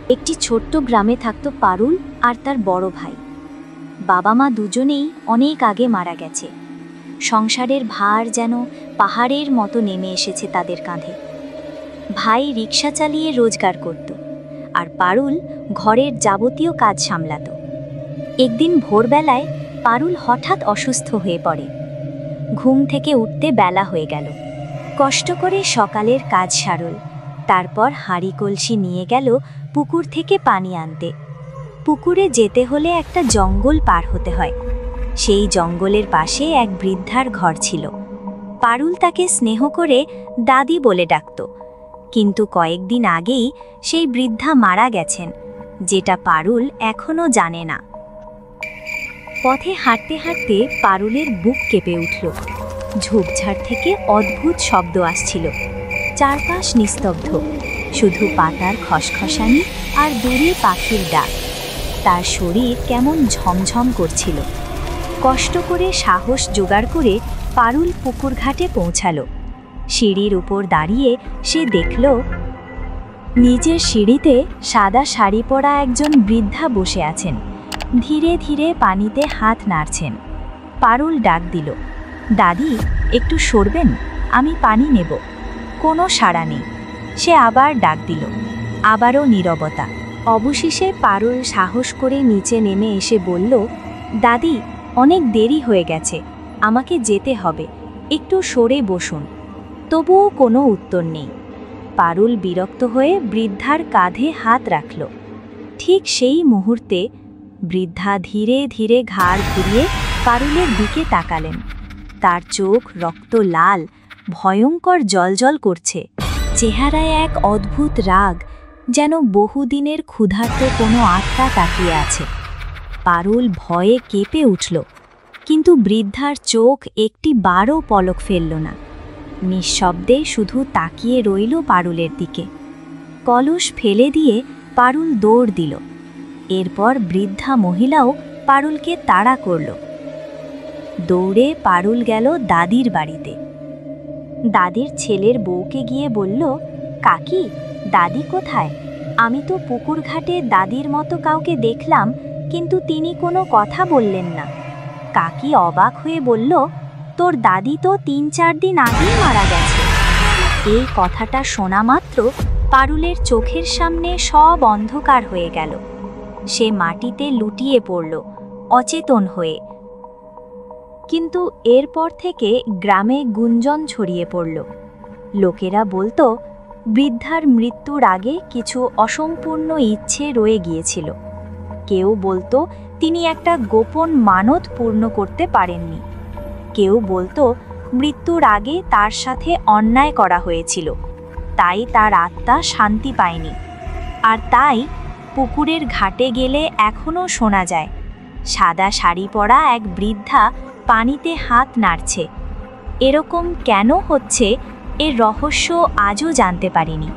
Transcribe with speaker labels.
Speaker 1: একটি ছোট্ট গ্রামে থাকত পারুল আর তার বড় ভাই। বাবা মা দুজনেই অনেক আগে মারা গেছে। সংসারের ভার যেন পাহাড়ের মতো নেমে এসেছে তাদের কাঁধে। ভাই রিক্সা চালিয়ে রোজগার করত, আর পারুল ঘরের যাবতীয় কাজ সামলাত। একদিন ভোরবেলায় পারুল হঠাৎ অসুস্থ হয়ে পড়ে। ঘুম থেকে উঠতে বেলা হয়ে গেল। কষ্ট করে সকালের কাজ সারল, তারপর হাঁড়ি কলসি নিয়ে গেল পুকুর থেকে পানি আনতে। পুকুরে যেতে হলে একটা জঙ্গল পার হতে হয়। সেই জঙ্গলের পাশে এক বৃদ্ধার ঘর ছিল। পারুল তাকে স্নেহ করে দাদি বলে ডাকত, কিন্তু কয়েকদিন আগেই সেই বৃদ্ধা মারা গেছেন, যেটা পারুল এখনো জানে না। পথে হাঁটতে হাঁটতে পারুলের বুক কেঁপে উঠল। ঝোপঝাড় থেকে অদ্ভুত শব্দ আসছিল। চারপাশ নিস্তব্ধ, শুধু পাতার খসখসানি আর দূরে পাখির ডাক। তার শরীর কেমন ঝমঝম করছিল। কষ্ট করে সাহস জোগাড় করে পারুল পুকুর ঘাটে পৌঁছালো। সিঁড়ির উপর দাঁড়িয়ে সে দেখল নিচের সিঁড়িতে সাদা শাড়ি পরা একজন বৃদ্ধা বসে আছেন। ধীরে ধীরে পানিতে হাত নাড়ছেন। পারুল ডাক দিল, দাদি, একটু সরবেন, আমি পানি নেব। কোনো সাড়া নেই। সে আবার ডাক দিল, আবারও নীরবতা। অবশেষে পারুল সাহস করে নিচে নেমে এসে বলল, দাদি, অনেক দেরি হয়ে গেছে, আমাকে যেতে হবে, একটু সরে বসুন। তবুও কোনো উত্তর নেই। পারুল বিরক্ত হয়ে বৃদ্ধার কাঁধে হাত রাখল। ঠিক সেই মুহূর্তে বৃদ্ধা ধীরে ধীরে ঘাড় ঘুরিয়ে পারুলের দিকে তাকালেন। তার চোখ রক্ত লাল, ভয়ঙ্কর জ্বলজ্বল করছে। চেহারায় এক অদ্ভুত রাগ, যেন বহুদিনের ক্ষুধার্ত কোনো আত্মা তাকিয়ে আছে। পারুল ভয়ে কেঁপে উঠল, কিন্তু বৃদ্ধার চোখ একটি বারও পলক ফেলল না। নিঃশব্দে শুধু তাকিয়ে রইল পারুলের দিকে। কলস ফেলে দিয়ে পারুল দৌড় দিল। এরপর বৃদ্ধা মহিলাও পারুলকে তাড়া করল। দৌড়ে পারুল গেল দাদির বাড়িতে। দাদির ছেলের বউকে গিয়ে বলল, কাকি, দাদি কোথায়? আমি তো পুকুর ঘাটে দাদির মতো কাউকে দেখলাম, কিন্তু তিনি কোনো কথা বললেন না। কাকি অবাক হয়ে বলল, তোর দাদি তো ৩-৪ দিন আগেই মারা গেছে। এই কথাটা শোনা মাত্র পারুলের চোখের সামনে সব অন্ধকার হয়ে গেল। সে মাটিতে লুটিয়ে পড়ল, অচেতন হয়ে। কিন্তু এরপর থেকে গ্রামে গুঞ্জন ছড়িয়ে পড়ল। লোকেরা বলতো, বৃদ্ধার মৃত্যুর আগে কিছু অসম্পূর্ণ ইচ্ছে রয়ে গিয়েছিল। কেউ বলতো তিনি একটা গোপন মানত পূর্ণ করতে পারেননি। কেউ বলতো মৃত্যুর আগে তার সাথে অন্যায় করা হয়েছিল, তাই তার আত্মা শান্তি পায়নি। আর তাই পুকুরের ঘাটে গেলে এখনও শোনা যায় সাদা শাড়ি পরা এক বৃদ্ধা পানিতে হাত নাড়ছে। এরকম কেন হচ্ছে এর রহস্য আজও জানতে পারিনি।